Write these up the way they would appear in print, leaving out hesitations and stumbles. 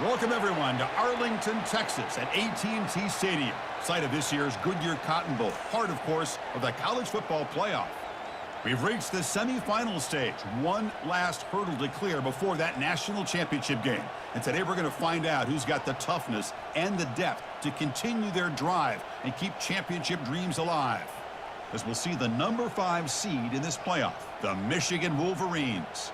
Welcome, everyone, to Arlington, Texas at AT&T Stadium, site of this year's Goodyear Cotton Bowl, part, of course, of the college football playoff. We've reached the semifinal stage, one last hurdle to clear before that national championship game. And today we're going to find out who's got the toughness and the depth to continue their drive and keep championship dreams alive. As we'll see the number 5 seed in this playoff, the Michigan Wolverines,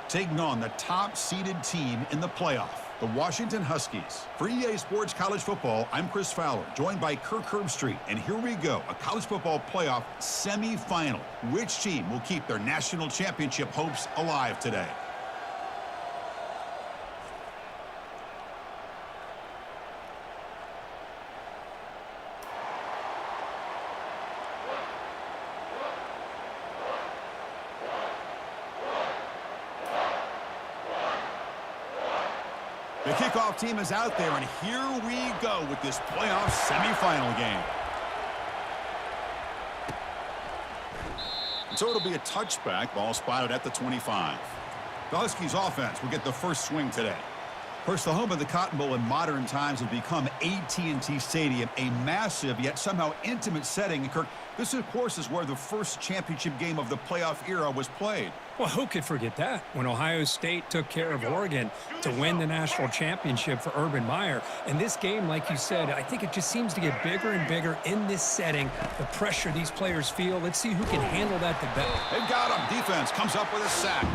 taking on the top-seeded team in the playoff, the Washington Huskies. For EA Sports College Football, I'm Chris Fowler, joined by Kirk Herbstreit. And here we go, a college football playoff semifinal. Which team will keep their national championship hopes alive today? The kickoff team is out there, and here we go with this playoff semifinal game. So it'll be a touchback, ball spotted at the 25. The Huskies offense will get the first swing today. First, the home of the Cotton Bowl in modern times has become AT&T Stadium, a massive yet somehow intimate setting. And Kirk, this, of course, is where the first championship game of the playoff era was played. Well, who could forget that? When Ohio State took care of Oregon to win the national championship for Urban Meyer. And this game, like you said, I think it just seems to get bigger and bigger in this setting. The pressure these players feel. Let's see who can handle that the best. They've got him. Defense comes up with a sack.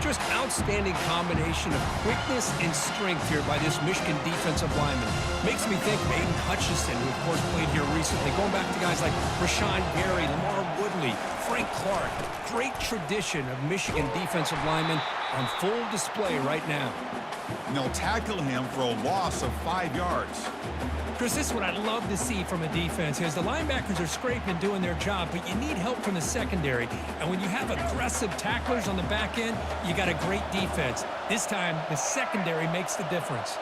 Just outstanding combination of quickness and strength here by this Michigan defensive lineman. Makes me think of Aiden Hutchinson, who, of course, played here recently. Going back to guys like Rashawn Gary, Lamar Woodley, Frank Clark. Great tradition of Michigan defensive linemen on full display right now. And they'll tackle him for a loss of 5 yards. Chris, this is what I'd love to see from a defense. As the linebackers are scraping, doing their job, but you need help from the secondary. And when you have aggressive tacklers on the back end, you got a great defense. This time, the secondary makes the difference.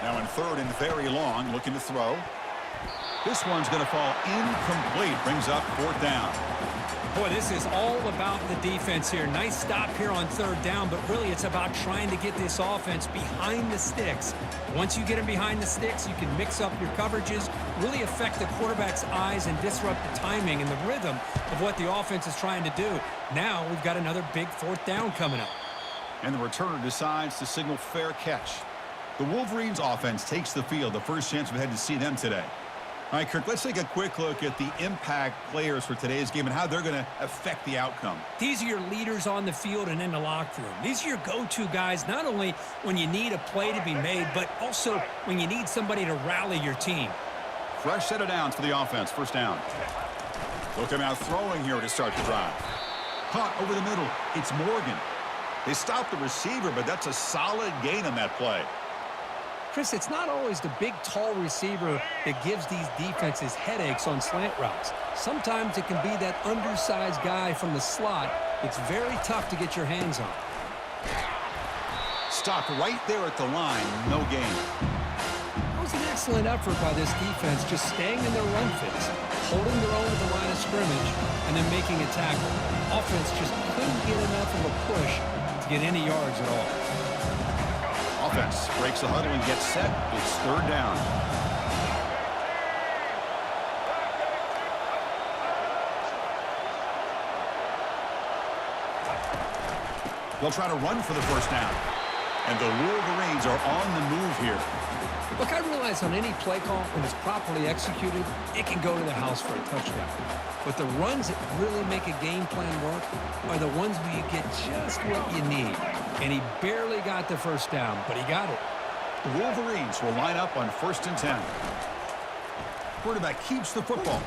Now in third and very long, looking to throw. This one's going to fall incomplete. Brings up fourth down. Boy, this is all about the defense here. Nice stop here on third down, but really it's about trying to get this offense behind the sticks. Once you get them behind the sticks, you can mix up your coverages, really affect the quarterback's eyes and disrupt the timing and the rhythm of what the offense is trying to do. Now we've got another big fourth down coming up. And the returner decides to signal fair catch. The Wolverines offense takes the field. The first chance we've had to see them today. All right, Kirk, let's take a quick look at the impact players for today's game and how they're going to affect the outcome. These are your leaders on the field and in the locker room. These are your go-to guys, not only when you need a play to be made, but also when you need somebody to rally your team. Fresh set of downs for the offense. First down. Looking out throwing here to start the drive. Caught over the middle. It's Morgan. They stopped the receiver, but that's a solid gain on that play. Chris, it's not always the big, tall receiver that gives these defenses headaches on slant routes. Sometimes it can be that undersized guy from the slot. It's very tough to get your hands on. Stopped right there at the line. No gain. That was an excellent effort by this defense, just staying in their run fits, holding their own at the line of scrimmage, and then making a tackle. Offense just couldn't get enough of a push to get any yards at all. Offense breaks the huddle and gets set. It's third down. They'll try to run for the first down. And the Wolverines are on the move here. Look, I realize on any play call, when it's properly executed, it can go to the house for a touchdown. But the runs that really make a game plan work are the ones where you get just what you need. And he barely got the first down, but he got it. The Wolverines will line up on 1st and 10. Quarterback keeps the football.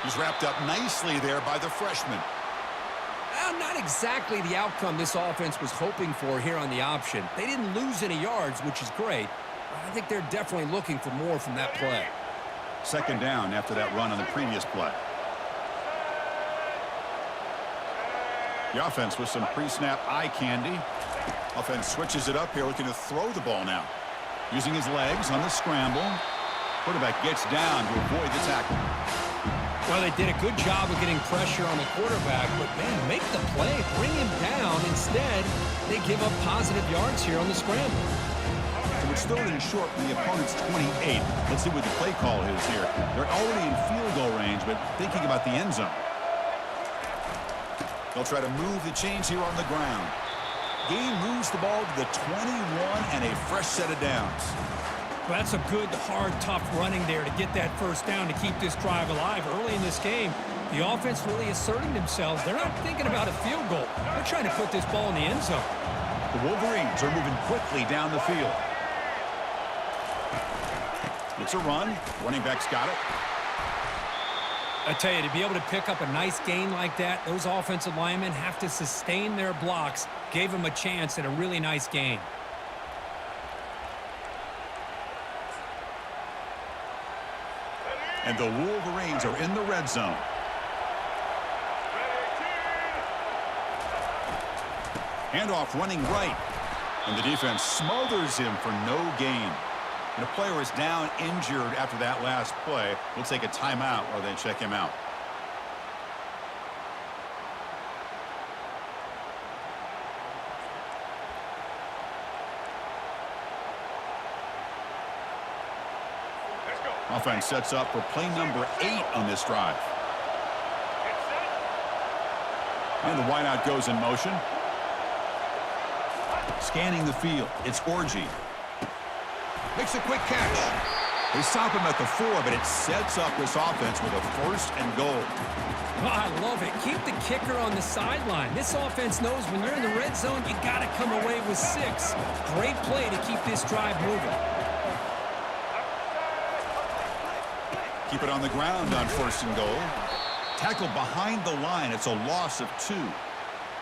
He's wrapped up nicely there by the freshman. Not exactly the outcome this offense was hoping for here on the option. They didn't lose any yards, which is great. I think they're definitely looking for more from that play. Second down after that run on the previous play. The offense with some pre-snap eye candy. Offense switches it up here, looking to throw the ball now. Using his legs on the scramble. Quarterback gets down to avoid the tackle. Well, they did a good job of getting pressure on the quarterback, but, man, make the play, bring him down. Instead, they give up positive yards here on the scramble. it's third and short from the opponent's 28. Let's see what the play call is here. They're already in field goal range, but thinking about the end zone. They'll try to move the chains here on the ground. Gain moves the ball to the 21 and a fresh set of downs. Well, that's a good, hard, tough running there to get that first down to keep this drive alive. Early in this game, the offense really asserting themselves. They're not thinking about a field goal. They're trying to put this ball in the end zone. The Wolverines are moving quickly down the field. It's a run. Running back's got it. I tell you, to be able to pick up a nice gain like that, those offensive linemen have to sustain their blocks. Gave them a chance at a really nice gain. And the Wolverines are in the red zone. Handoff running right. And the defense smothers him for no gain. And the player is down injured after that last play. We'll take a timeout while they check him out. Offense sets up for play number 8 on this drive. And the wideout goes in motion. Scanning the field, it's Orgy. Makes a quick catch. They stop him at the 4, but it sets up this offense with a first and goal. Oh, I love it. Keep the kicker on the sideline. This offense knows when you're in the red zone, you got to come away with 6. Great play to keep this drive moving. Keep it on the ground on first and goal. Tackle behind the line. It's a loss of 2.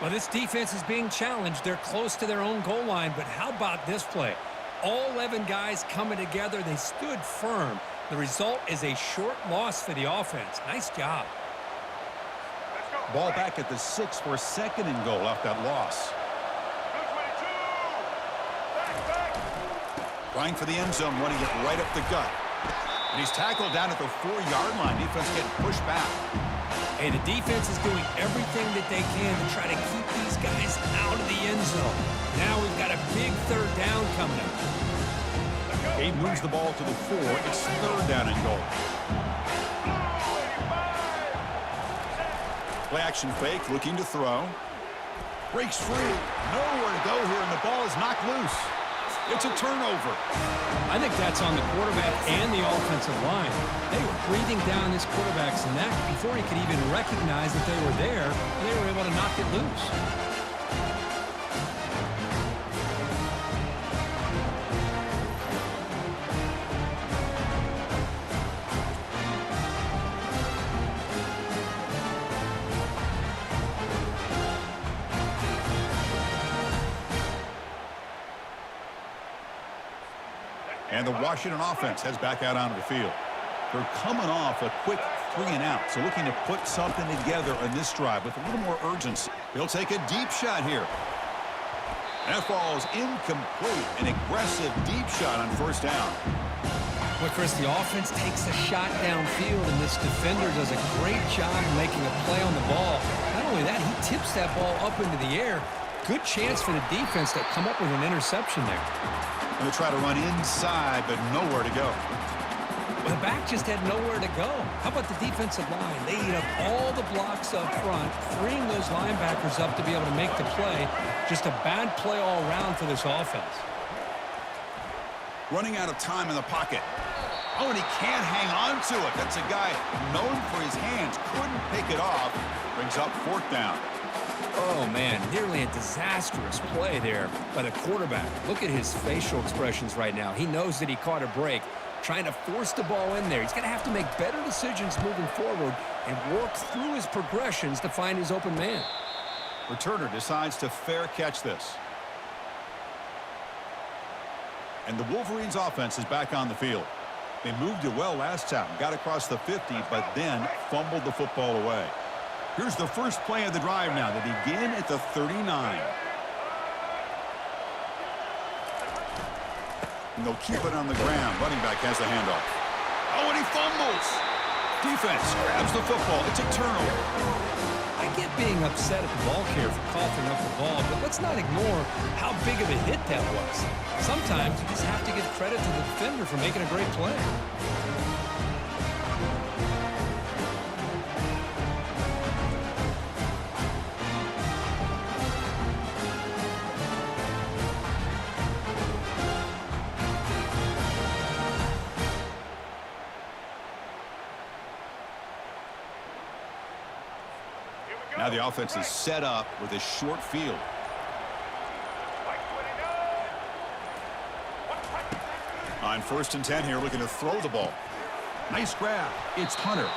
Well, this defense is being challenged. They're close to their own goal line, but how about this play? All 11 guys coming together. They stood firm. The result is a short loss for the offense. Nice job. Ball back at the 6 for second and goal off that loss. Trying for the end zone, running it right up the gut. And he's tackled down at the 4-yard line. Defense getting pushed back. Hey, the defense is doing everything that they can to try to keep these guys out of the end zone. Now we've got a big third down coming up. Gabe moves the ball to the 4. It's third down and goal. Play action fake, looking to throw. Breaks free. Nowhere to go here, and the ball is knocked loose. It's a turnover. I think that's on the quarterback and the offensive line. They were breathing down this quarterback's neck before he could even recognize that they were there. They were able to knock it loose. And the Washington offense heads back out onto the field. They're coming off a quick 3 and out, so looking to put something together on this drive with a little more urgency. They'll take a deep shot here. That falls incomplete. An aggressive deep shot on first down. Well, Chris, the offense takes a shot downfield, and this defender does a great job of making a play on the ball. Not only that, he tips that ball up into the air. Good chance for the defense to come up with an interception there. And they try to run inside, but nowhere to go. Well, the back just had nowhere to go. How about the defensive line? They eat up all the blocks up front, freeing those linebackers up to be able to make the play. Just a bad play all around for this offense. Running out of time in the pocket. Oh, and he can't hang on to it. That's a guy known for his hands. Couldn't pick it off. Brings up fourth down. Oh, man, nearly a disastrous play there by the quarterback. Look at his facial expressions right now. He knows that he caught a break, trying to force the ball in there. He's going to have to make better decisions moving forward and work through his progressions to find his open man. Returner decides to fair catch this. And the Wolverines offense is back on the field. They moved it well last time, got across the 50, but then fumbled the football away. Here's the first play of the drive now. They begin at the 39. And they'll keep it on the ground. Running back has the handoff. Oh, and he fumbles. Defense grabs the football. It's a turnover. I get being upset at the ball carrier for coughing up the ball, but let's not ignore how big of a hit that was. Sometimes you just have to give credit to the defender for making a great play. Now the offense is set up with a short field. On 1st and 10 here, looking to throw the ball. Nice grab. It's Hunter.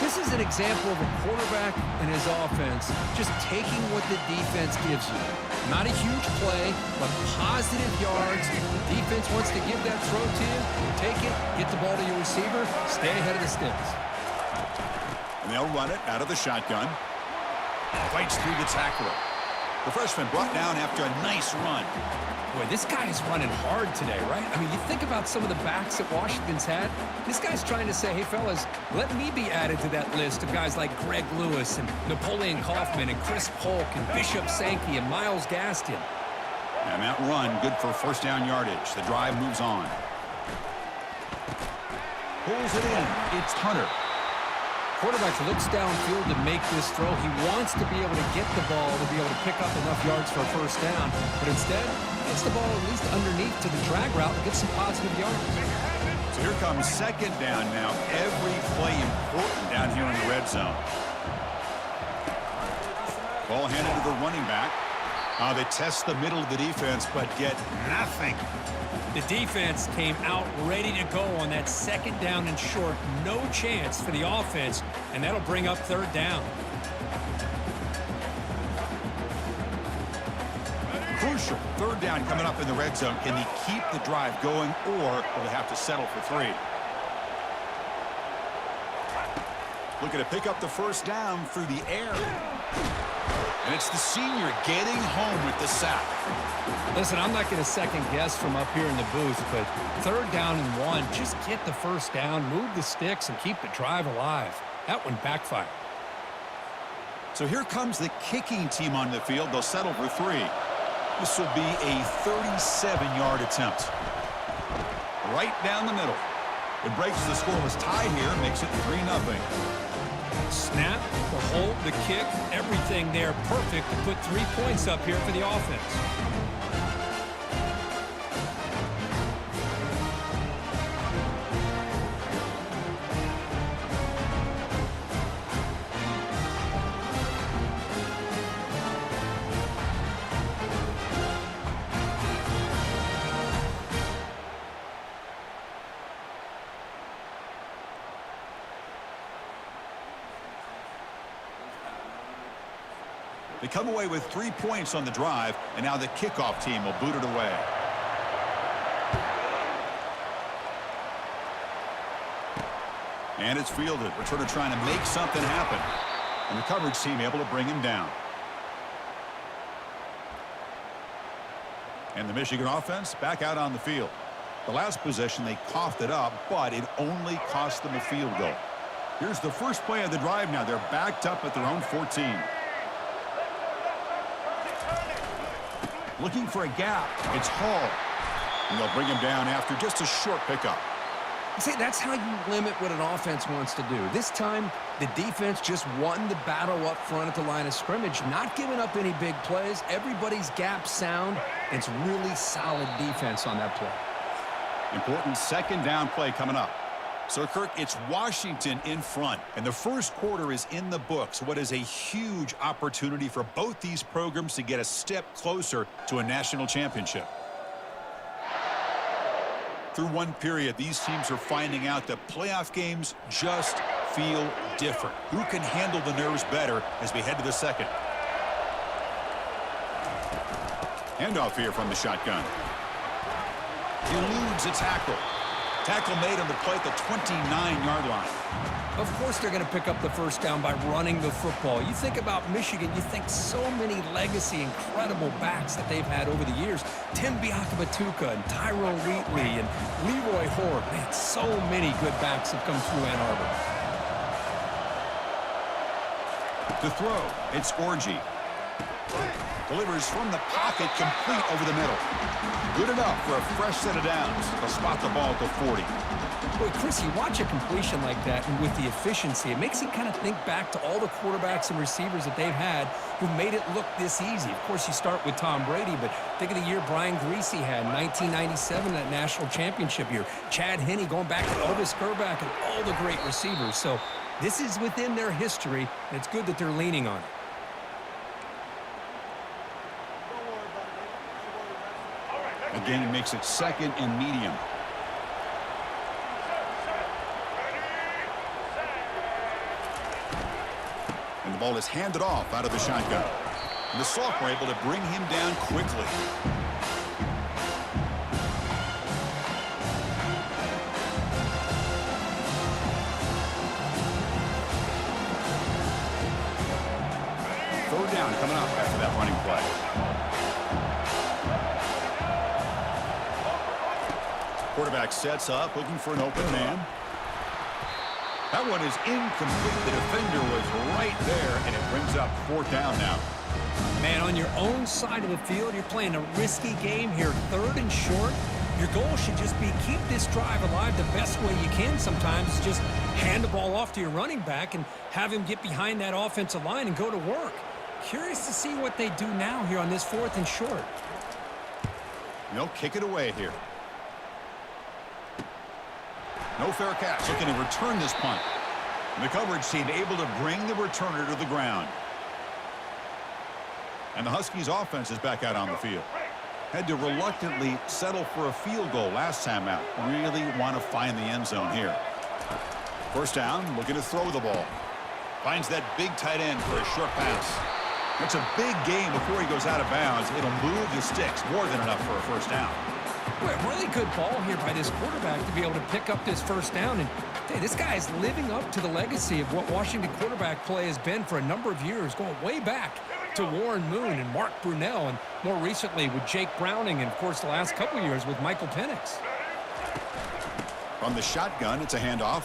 This is an example of a quarterback and his offense just taking what the defense gives you. Not a huge play, but positive yards. The defense wants to give that throw to you. You take it, get the ball to your receiver, stay ahead of the sticks. And they'll run it out of the shotgun. Fights through the tackler. The freshman brought down after a nice run. Boy, this guy is running hard today, right? I mean, you think about some of the backs that Washington's had. This guy's trying to say, hey, fellas, let me be added to that list of guys like Greg Lewis and Napoleon Kaufman and Chris Polk and Bishop Sankey and Miles Gaston. And that run, good for first down yardage. The drive moves on. Pulls it in. It's Hunter. Quarterback looks downfield to make this throw. He wants to be able to get the ball to be able to pick up enough yards for a first down, but instead, gets the ball at least underneath to the drag route and gets some positive yards. So here comes 2nd down now. Every play important down here in the red zone. Ball handed to the running back. They test the middle of the defense, but get nothing. The defense came out ready to go on that 2nd down and short. No chance for the offense, and that'll bring up 3rd down. Crucial 3rd down coming up in the red zone. Can they keep the drive going, or will they have to settle for 3? Looking to pick up the first down through the air. And it's the senior getting home with the sack. Listen, I'm not going to second guess from up here in the booth, but 3rd down and 1, just get the first down, move the sticks, and keep the drive alive. That one backfired. So here comes the kicking team on the field. They'll settle for 3. This will be a 37-yard attempt. Right down the middle. It breaks the scoreless tie here, makes it 3-0. Snap, the hold, the kick, everything there perfect to put 3 points up here for the offense. They come away with 3 points on the drive, and now the kickoff team will boot it away. And it's fielded. Returner trying to make something happen. And the coverage team able to bring him down. And the Michigan offense back out on the field. The last possession, they coughed it up, but it only cost them a field goal. Here's the first play of the drive now. They're backed up at their own 14. Looking for a gap. It's Hall. And they'll bring him down after just a short pickup. See, that's how you limit what an offense wants to do. This time, the defense just won the battle up front at the line of scrimmage, not giving up any big plays. Everybody's gap sound. It's really solid defense on that play. Important 2nd down play coming up. So, Kirk, it's Washington in front, and the first quarter is in the books. What is a huge opportunity for both these programs to get a step closer to a national championship. Through one period, these teams are finding out that playoff games just feel different. Who can handle the nerves better as we head to the 2nd? Handoff here from the shotgun. Eludes a tackle. Tackle made on the play at the 29-yard line. Of course they're going to pick up the first down by running the football. You think about Michigan, you think so many legacy, incredible backs that they've had over the years. Tim Biakabatuka and Tyrone Wheatley and Leroy Horde. Man, so many good backs have come through Ann Arbor. To throw, it's Orji. Delivers from the pocket, complete over the middle. Good enough for a fresh set of downs. They'll spot the ball at the 40. Boy, Chris, you watch a completion like that, and with the efficiency, it makes you kind of think back to all the quarterbacks and receivers that they've had who made it look this easy. Of course, you start with Tom Brady, but think of the year Brian Greasy had in 1997, that national championship year. Chad Henne going back to Elvis Grbac and all the great receivers. So this is within their history, and it's good that they're leaning on it. Again, it makes it second and medium. And the ball is handed off out of the shotgun. And the sophomore able to bring him down quickly. Third down coming up after that running play. Quarterback sets up, looking for an open man. That one is incomplete. The defender was right there, and it brings up fourth down now. Man, on your own side of the field, you're playing a risky game here. Third and short. Your goal should just be keep this drive alive the best way you can sometimes. Just hand the ball off to your running back and have him get behind that offensive line and go to work. Curious to see what they do now here on this fourth and short. They'll kick it away here. No fair catch. Looking to return this punt. And the coverage team able to bring the returner to the ground. And the Huskies offense is back out on the field. Had to reluctantly settle for a field goal last time out. Really want to find the end zone here. First down, looking to throw the ball. Finds that big tight end for a short pass. It's a big game before he goes out of bounds. It'll move the sticks. More than enough for a first down. Boy, a really good ball here by this quarterback to be able to pick up this first down. And hey, this guy is living up to the legacy of what Washington quarterback play has been for a number of years, going way back to Warren Moon and Mark Brunell, and more recently with Jake Browning, and of course the last couple years with Michael Penix. From the shotgun, it's a handoff.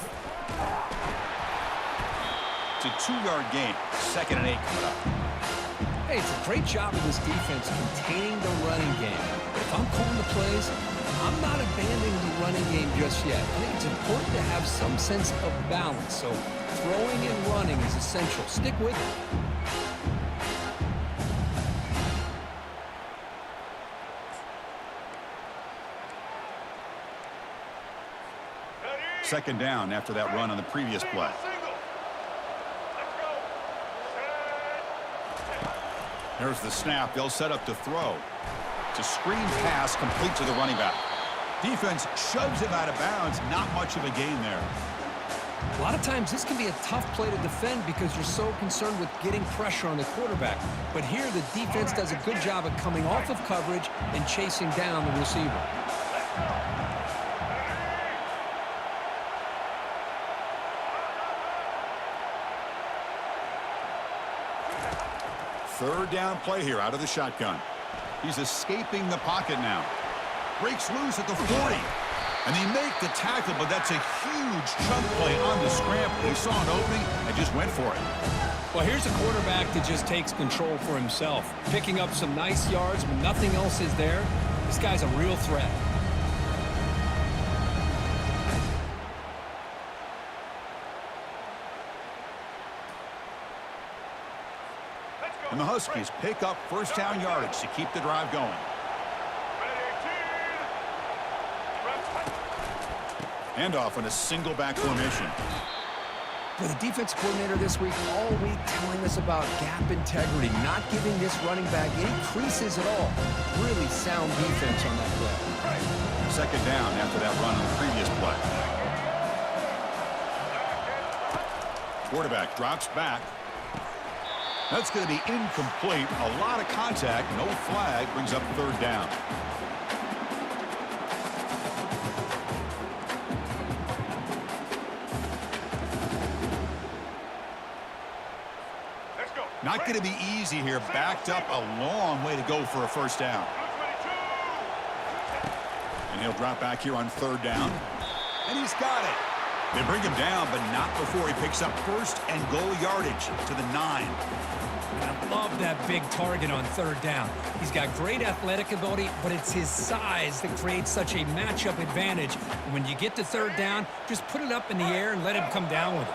It's a 2-yard gain. 2nd and 8 coming up. Hey, it's a great job of this defense containing the running game. But if I'm calling the plays, I'm not abandoning the running game just yet. I think it's important to have some sense of balance. So throwing and running is essential. Stick with it. Second down after that run on the previous play. There's the snap. They'll set up to throw. It's a screen pass complete to the running back. Defense shoves him out of bounds. Not much of a gain there. A lot of times this can be a tough play to defend because you're so concerned with getting pressure on the quarterback. But here the defense does a good job of coming off of coverage and chasing down the receiver. Third down play here out of the shotgun. He's escaping the pocket now. Breaks loose at the 40. And they make the tackle, but that's a huge chunk play on the scramble. He saw an opening and just went for it. Well, here's a quarterback that just takes control for himself. Picking up some nice yards when nothing else is there. This guy's a real threat. And the Huskies pick up first down yardage to keep the drive going. Handoff in a single back formation. Well, the defense coordinator this week all week telling us about gap integrity, not giving this running back any creases at all. Really sound defense on that play. Second down after that run on the previous play. Quarterback drops back. That's going to be incomplete. A lot of contact. No flag. Brings up third down. Not going to be easy here. Backed up a long way to go for a first down. And he'll drop back here on third down. And he's got it. They bring him down, but not before he picks up first and goal yardage to the 9. I love that big target on third down. He's got great athletic ability, but it's his size that creates such a matchup advantage. And when you get to third down, just put it up in the air and let him come down with it.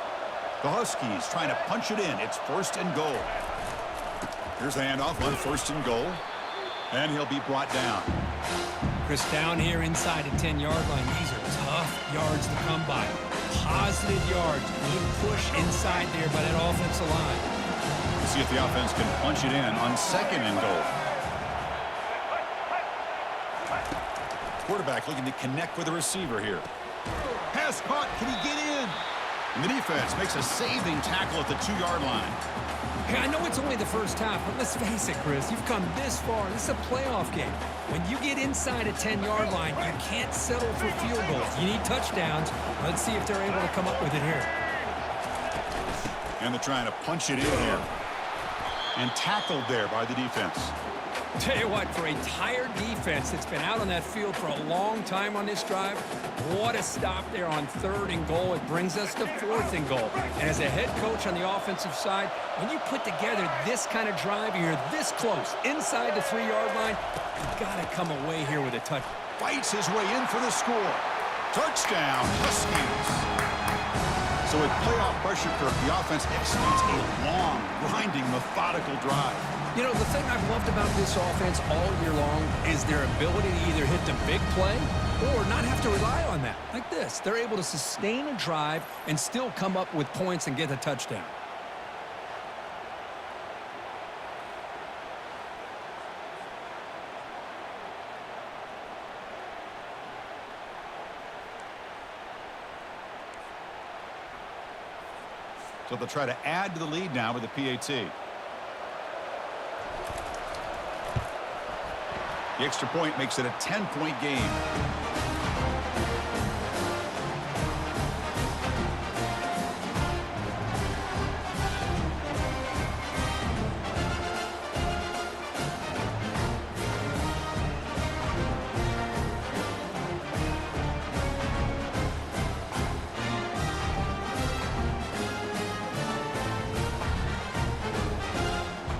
The Huskies trying to punch it in. It's first and goal. Here's the handoff on first and goal. And he'll be brought down. Chris, down here inside the 10-yard line, these are tough yards to come by. Positive yards. Good push inside there by that offensive line. Let's see if the offense can punch it in on second and goal. Quarterback looking to connect with the receiver here. Pass caught. Can he get in? And the defense makes a saving tackle at the 2-yard line. Hey, I know it's only the first half, but let's face it, Chris. You've come this far. This is a playoff game. When you get inside a 10-yard line, you can't settle for field goals. You need touchdowns. Let's see if they're able to come up with it here. And they're trying to punch it in here. And tackled there by the defense. Tell you what, for a tired defense that's been out on that field for a long time on this drive, what a stop there on third and goal. It brings us to fourth and goal. And as a head coach on the offensive side, when you put together this kind of drive, you're this close, inside the 3-yard line, you've got to come away here with a touch. Fights his way in for the score. Touchdown, Huskies. So with playoff pressure curve, the offense executes a long, grinding, methodical drive. You know, the thing I've loved about this offense all year long is their ability to either hit the big play or not have to rely on that. Like this, they're able to sustain a drive and still come up with points and get a touchdown. So they'll try to add to the lead now with the PAT. The extra point makes it a 10-point game.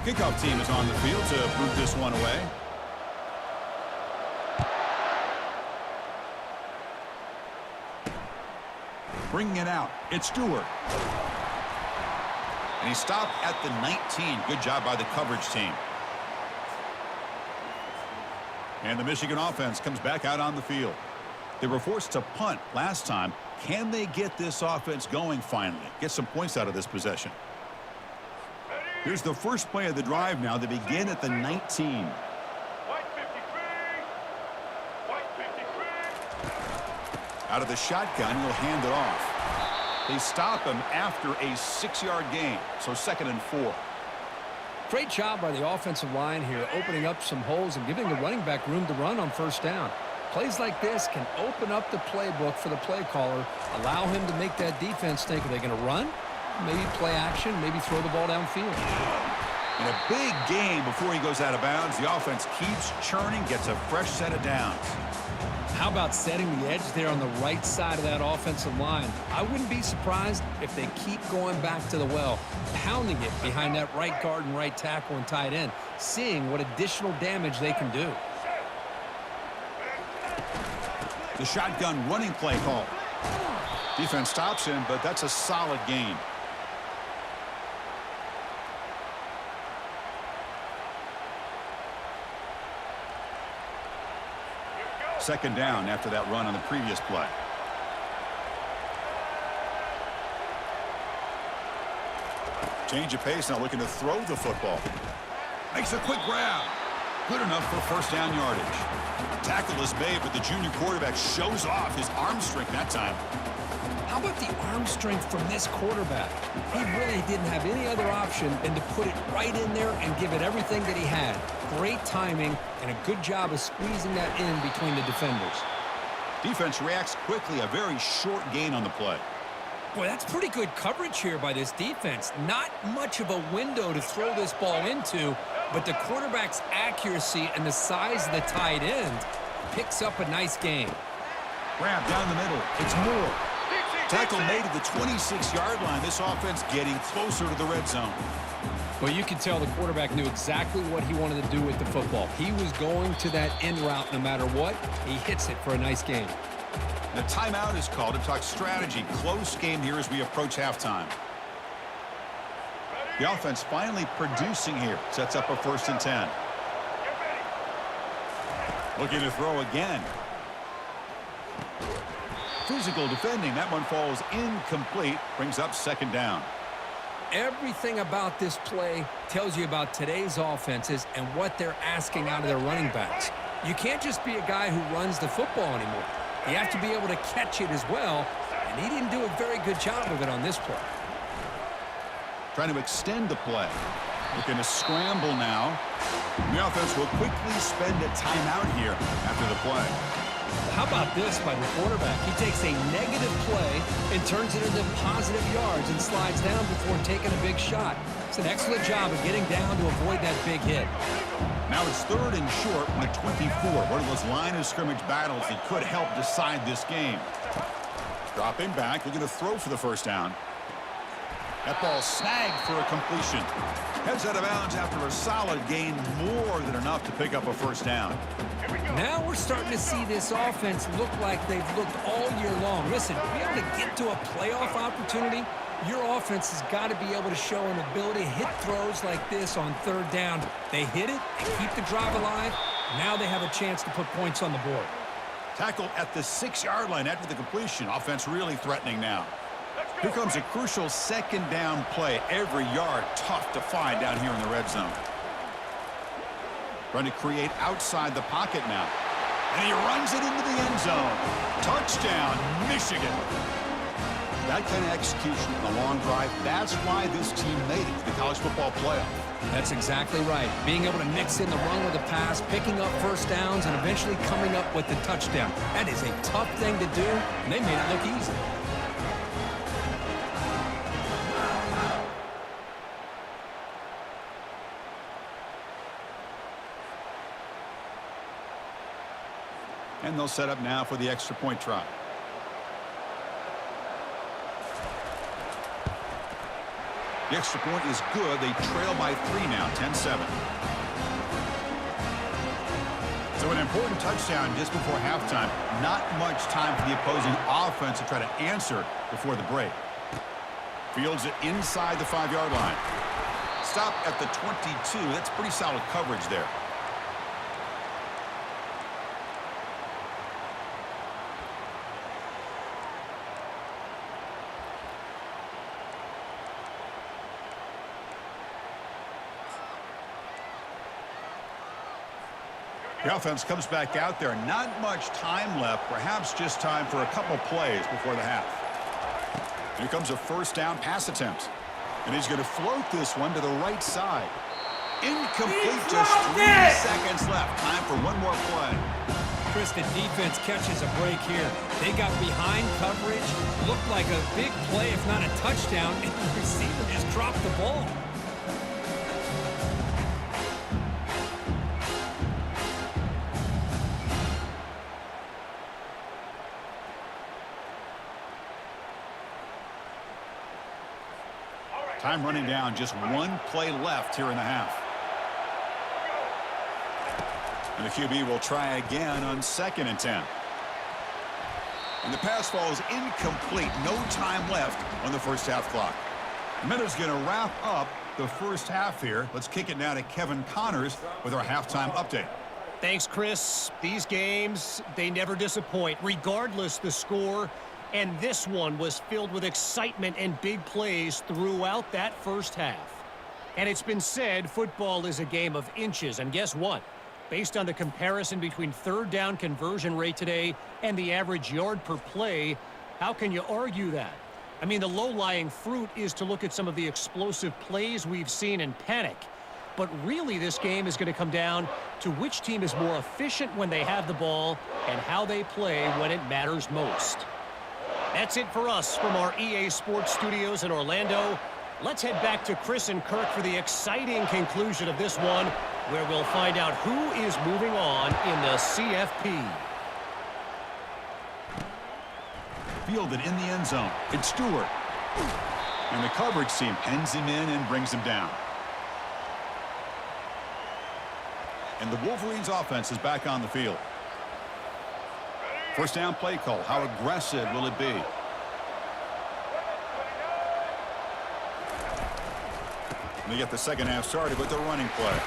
Kickoff team is on the field to boot this one away. Bringing it out, it's Stewart. And he stopped at the 19. Good job by the coverage team. And the Michigan offense comes back out on the field. They were forced to punt last time. Can they get this offense going finally? Get some points out of this possession. Here's the first play of the drive now. They begin at the 19. Out of the shotgun, he'll hand it off. They stop him after a 6-yard gain, so 2nd and 4. Great job by the offensive line here, opening up some holes and giving the running back room to run on first down. Plays like this can open up the playbook for the play caller, allow him to make that defense think, are they going to run? Maybe play action, maybe throw the ball downfield. In a big game before he goes out of bounds, the offense keeps churning, gets a fresh set of downs. How about setting the edge there on the right side of that offensive line? I wouldn't be surprised if they keep going back to the well, pounding it behind that right guard and right tackle and tight end, seeing what additional damage they can do. The shotgun running play call. Defense stops him, but that's a solid gain. Second down after that run on the previous play. Change of pace, now looking to throw the football. Makes a quick grab. Good enough for first down yardage. Tackle is made, but the junior quarterback shows off his arm strength that time. How about the arm strength from this quarterback? He really didn't have any other option than to put it right in there and give it everything that he had. Great timing and a good job of squeezing that in between the defenders. Defense reacts quickly, a very short gain on the play. Boy, that's pretty good coverage here by this defense. Not much of a window to throw this ball into, but the quarterback's accuracy and the size of the tight end picks up a nice gain. Grab down the middle. It's Moore. Tackle made at the 26-yard line. This offense getting closer to the red zone. Well, you can tell the quarterback knew exactly what he wanted to do with the football. He was going to that end route no matter what. He hits it for a nice gain. The timeout is called to talk strategy. Close game here as we approach halftime. The offense finally producing here. Sets up a 1st and 10. Looking to throw again. Physical defending. That one falls incomplete. Brings up 2nd down. Everything about this play tells you about today's offenses and what they're asking out of their running backs. You can't just be a guy who runs the football anymore. You have to be able to catch it as well, and he didn't do a very good job of it on this play. Trying to extend the play. Looking to scramble now. The offense will quickly spend a timeout here after the play. How about this by the quarterback? He takes a negative play and turns it into positive yards and slides down before taking a big shot. It's an excellent job of getting down to avoid that big hit. Now it's 3rd and short from the 24. One of those line of scrimmage battles that could help decide this game. Dropping back, looking to throw for the 1st down. That ball snagged for a completion. Heads out of bounds after a solid gain, more than enough to pick up a 1st down. Now we're starting to see this offense look like they've looked all year long. Listen, to be able to get to a playoff opportunity, your offense has got to be able to show an ability to hit throws like this on 3rd down. They hit it and keep the drive alive. Now they have a chance to put points on the board. Tackle at the 6-yard line after the completion. Offense really threatening now. Here comes a crucial 2nd down play. Every yard tough to find down here in the red zone. Trying to create outside the pocket now. And he runs it into the end zone. Touchdown, Michigan. That kind of execution in the long drive, that's why this team made it to the college football playoff. That's exactly right. Being able to mix in the run with the pass, picking up 1st downs, and eventually coming up with the touchdown. That is a tough thing to do, and they made it look easy. And they'll set up now for the extra point try. The extra point is good. They trail by 3 now, 10-7. So an important touchdown just before halftime. Not much time for the opposing offense to try to answer before the break. Fields it inside the 5-yard line. Stop at the 22. That's pretty solid coverage there. The offense comes back out there. Not much time left. Perhaps just time for a couple plays before the half. Here comes a 1st down pass attempt. And he's going to float this one to the right side. Incomplete. Just 3 seconds left. Time for one more play. Chris, the defense catches a break here. They got behind coverage. Looked like a big play, if not a touchdown. And the receiver just dropped the ball. Time running down. Just one play left here in the half. And the QB will try again on 2nd and 10. And the pass falls incomplete. No time left on the 1st half clock. Miller's going to wrap up the 1st half here. Let's kick it now to Kevin Connors with our halftime update. Thanks, Chris. These games, they never disappoint, regardless the score. And this one was filled with excitement and big plays throughout that 1st half. And it's been said football is a game of inches. And guess what? Based on the comparison between 3rd down conversion rate today and the average yard per play, how can you argue that? I mean, the low-lying fruit is to look at some of the explosive plays we've seen in panic. But really, this game is going to come down to which team is more efficient when they have the ball and how they play when it matters most. That's it for us from our EA Sports Studios in Orlando. Let's head back to Chris and Kirk for the exciting conclusion of this one, where we'll find out who is moving on in the CFP. Fielded in the end zone. It's Stewart. And the coverage team pens him in and brings him down. And the Wolverines offense is back on the field. First down play call. How aggressive will it be? They get the second half started with the running play.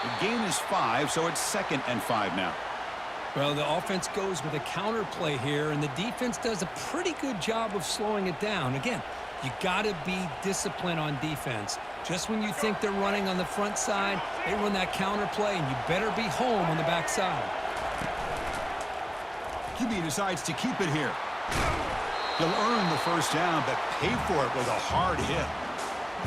The gain is 5, so it's 2nd and 5 now. Well, the offense goes with a counter play here, and the defense does a pretty good job of slowing it down. Again, you got to be disciplined on defense. Just when you think they're running on the front side, they run that counter play, and you better be home on the back side. QB decides to keep it here. He'll earn the first down, but pay for it with a hard hit.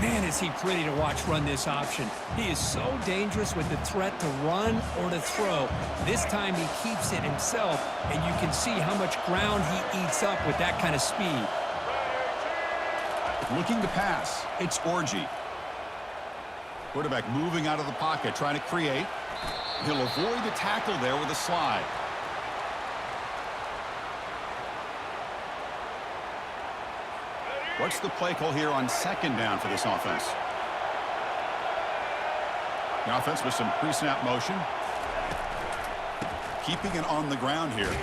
Man, is he pretty to watch run this option. He is so dangerous with the threat to run or to throw. This time he keeps it himself, and you can see how much ground he eats up with that kind of speed. Looking to pass. It's Orgy. Quarterback moving out of the pocket, trying to create. He'll avoid the tackle there with a slide. What's the play call here on second down for this offense? The offense with some pre-snap motion. Keeping it on the ground here.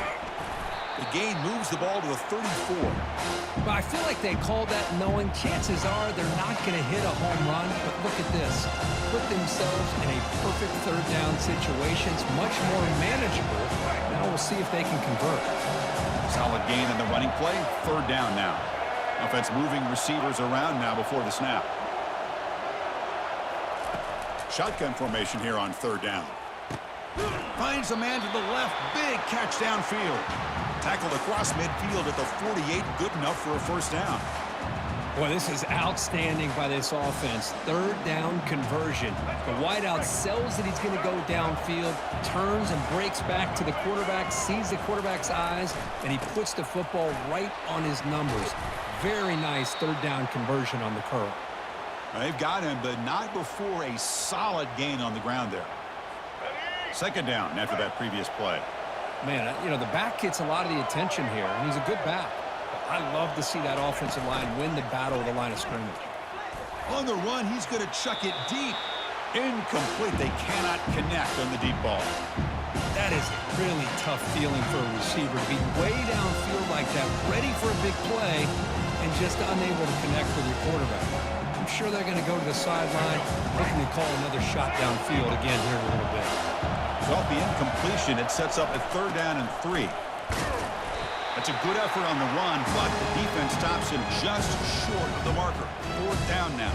The gain moves the ball to the 34. But I feel like they called that knowing chances are they're not going to hit a home run. But look at this. Put themselves in a perfect third down situation. It's much more manageable. Now we'll see if they can convert. Solid gain in the running play. Third down now. Offense moving receivers around now before the snap. Shotgun formation here on third down. Finds a man to the left. Big catch downfield. Tackled across midfield at the 48. Good enough for a first down. Boy, this is outstanding by this offense. Third down conversion. The wideout sells that he's going to go downfield, turns and breaks back to the quarterback, sees the quarterback's eyes, and he puts the football right on his numbers. Very nice third down conversion on the curl. They've got him, but not before a solid gain on the ground there. Second down after that previous play. Man, you know, the back gets a lot of the attention here, and he's a good back. I love to see that offensive line win the battle of the line of scrimmage. On the run, he's going to chuck it deep. Incomplete. They cannot connect on the deep ball. That is a really tough feeling for a receiver to be way downfield like that, ready for a big play, and just unable to connect with your quarterback. I'm sure they're going to go to the sideline, looking to call another shot downfield again here in a little bit. Off the incompletion, it sets up a third down and 3. That's a good effort on the run, but the defense stops him just short of the marker. Fourth down now.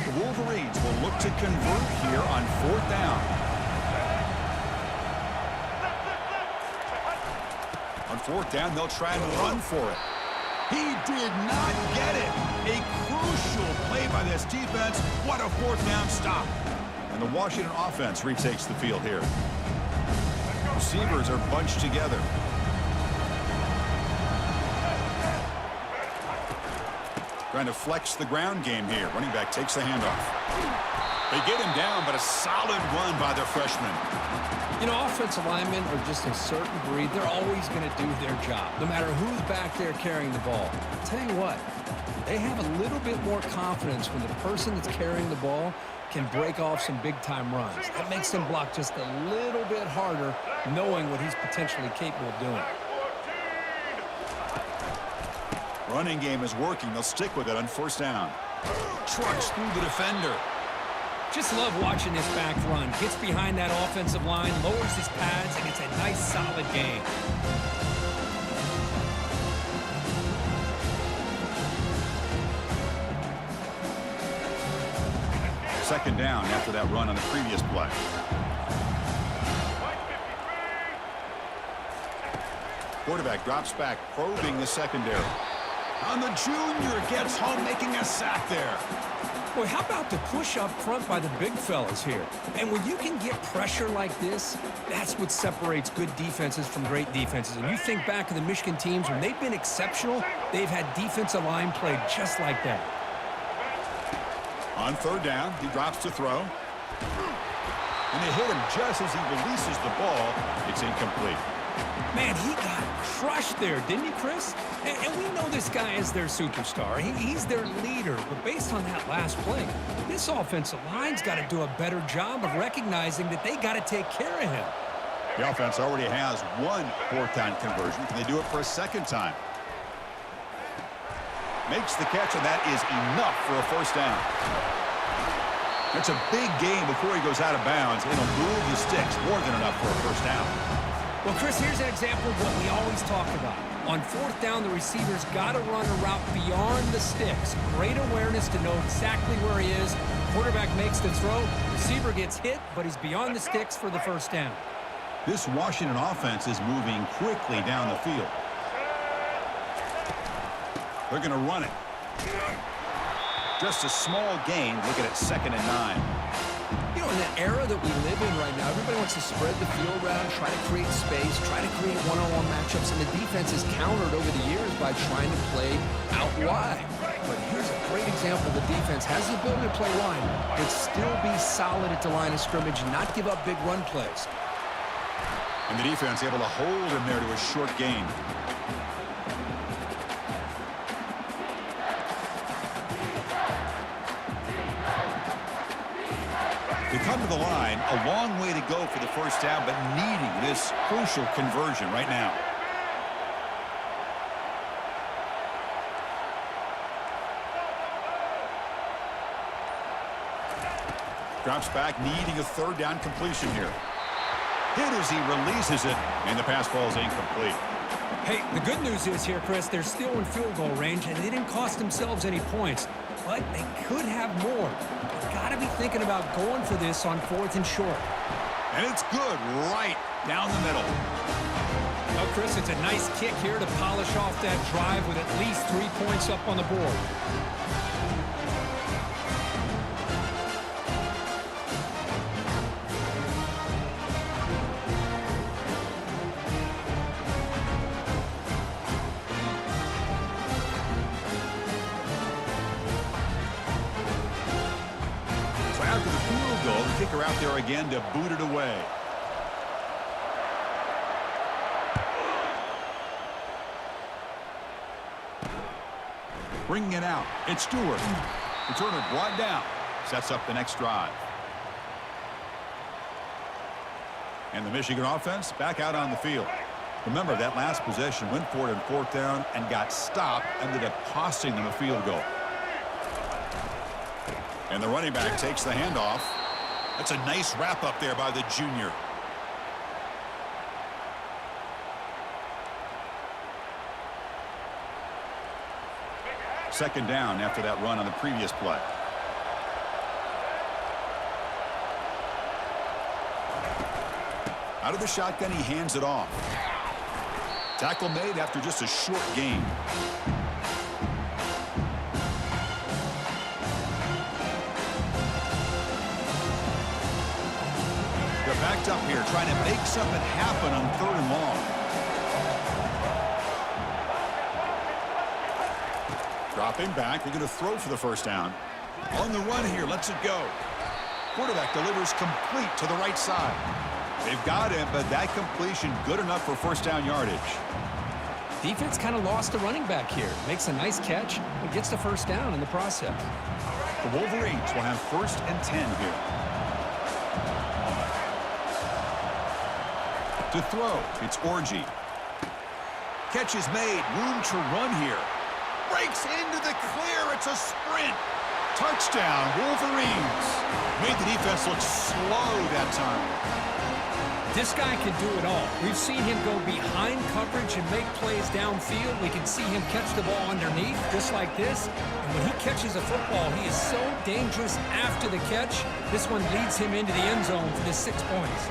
The Wolverines will look to convert here on fourth down. On fourth down, they'll try and run for it. He did not get it. A crucial play by this defense. What a fourth down stop. And the Washington offense retakes the field here. Receivers are bunched together. Trying to flex the ground game here. Running back takes the handoff. They get him down, but a solid run by their freshman. You know, offensive linemen are just a certain breed. They're always going to do their job, no matter who's back there carrying the ball. I'll tell you what, they have a little bit more confidence when the person that's carrying the ball can break off some big-time runs. That makes them block just a little bit harder, knowing what he's potentially capable of doing. Running game is working. They'll stick with it on first down. Trucks through the defender. Just love watching this back run. Gets behind that offensive line, lowers his pads, and it's a nice, solid gain. Second down after that run on the previous play. Quarterback drops back, probing the secondary. And the junior gets home, making a sack there. Boy, how about the push up front by the big fellas here? And when you can get pressure like this, that's what separates good defenses from great defenses. And you think back to the Michigan teams, when they've been exceptional, they've had defensive line play just like that. On third down, he drops to throw. And they hit him just as he releases the ball. It's incomplete. Man, he got crushed there, didn't he, Chris? And we know this guy is their superstar. He's their leader. But based on that last play, this offensive line's got to do a better job of recognizing that they got to take care of him. The offense already has one fourth down conversion. Can they do it for a second time? Makes the catch, and that is enough for a first down. It's a big game before he goes out of bounds. It'll move the sticks, more than enough for a first down. Well, Chris, here's an example of what we always talk about. On fourth down, the receiver's got to run a route beyond the sticks. Great awareness to know exactly where he is. Quarterback makes the throw. Receiver gets hit, but he's beyond the sticks for the first down. This Washington offense is moving quickly down the field. They're going to run it. Just a small gain. Looking at 2nd and 9. You know, in the era that we live in right now, everybody wants to spread the field around, try to create space, try to create one-on-one matchups, and the defense is countered over the years by trying to play out wide. But here's a great example. The defense has the ability to play wide, but still be solid at the line of scrimmage and not give up big run plays. And the defense able to hold him there to a short gain. They come to the line, a long way to go for the first down, but needing this crucial conversion right now. Drops back, needing a third down completion here. Hit as he releases it, and the pass ball is incomplete. Hey, the good news is here, Chris, they're still in field goal range, and they didn't cost themselves any points. But they could have more. Got to be thinking about going for this on 4th and short. And it's good right down the middle. Well, Chris, it's a nice kick here to polish off that drive with at least 3 points up on the board. After the field goal, the kicker out there again to boot it away. Bringing it out, it's Stewart. Returner brought down. Sets up the next drive. And the Michigan offense back out on the field. Remember, that last possession went for it on 4th down and got stopped, ended up costing them a field goal. And the running back takes the handoff. That's a nice wrap up there by the junior. Second down after that run on the previous play. Out of the shotgun, he hands it off. Tackle made after just a short gain. They're backed up here, trying to make something happen on 3rd and long. Dropping back, they're going to throw for the first down. On the run here, lets it go. Quarterback delivers complete to the right side. They've got him, but that completion good enough for first down yardage. Defense kind of lost the running back here. Makes a nice catch and gets the first down in the process. The Wolverines will have 1st and 10 here. To throw, it's Orji. Catch is made, room to run here. Breaks into the clear, it's a sprint. Touchdown, Wolverines. Made the defense look slow that time. This guy can do it all. We've seen him go behind coverage and make plays downfield. We can see him catch the ball underneath, just like this. And when he catches a football, he is so dangerous after the catch. This one leads him into the end zone for the 6 points.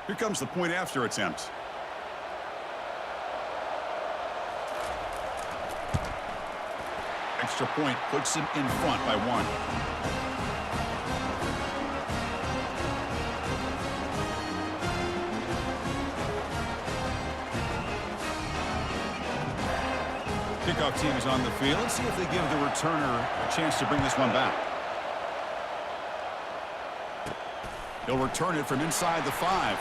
Here comes the point after attempt. Extra point puts him in front by 1. Kickoff team is on the field. Let's see if they give the returner a chance to bring this one back. He'll return it from inside the 5.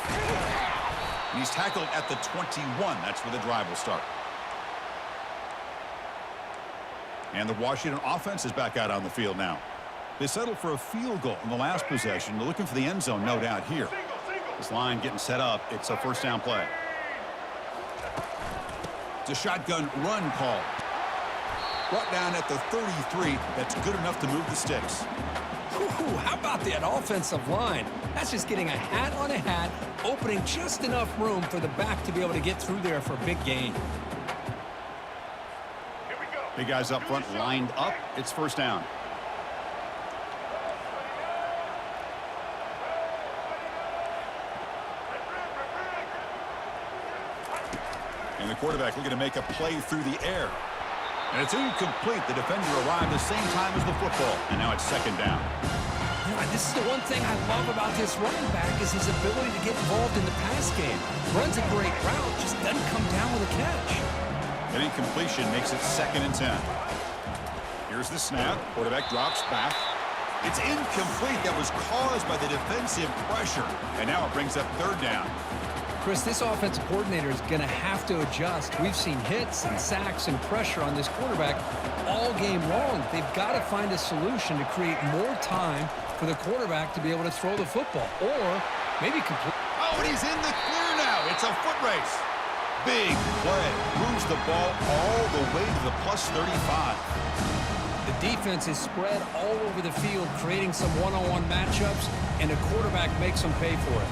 And he's tackled at the 21. That's where the drive will start. And the Washington offense is back out on the field now. They settled for a field goal in the last possession. They're looking for the end zone, no doubt, here. This line getting set up. It's a first down play. It's a shotgun run call. Brought down at the 33. That's good enough to move the sticks. Ooh, how about that offensive line? That's just getting a hat on a hat, opening just enough room for the back to be able to get through there for a big gain. Big guys up front lined up. It's first down. And the quarterback looking to make a play through the air. And it's incomplete. The defender arrived the same time as the football. And now it's second down. Yeah, this is the one thing I love about this running back is his ability to get involved in the pass game. Runs a great route, just doesn't come down with a catch. An incompletion makes it 2nd and 10. Here's the snap. Quarterback drops back. It's incomplete. That was caused by the defensive pressure. And now it brings up 3rd down. Chris, this offensive coordinator is going to have to adjust. We've seen hits and sacks and pressure on this quarterback all game long. They've got to find a solution to create more time for the quarterback to be able to throw the football. Or maybe complete. Oh, and he's in the clear now. It's a foot race. Big play. Moves the ball all the way to the plus 35. The defense is spread all over the field, creating some one-on-one matchups, and the quarterback makes them pay for it.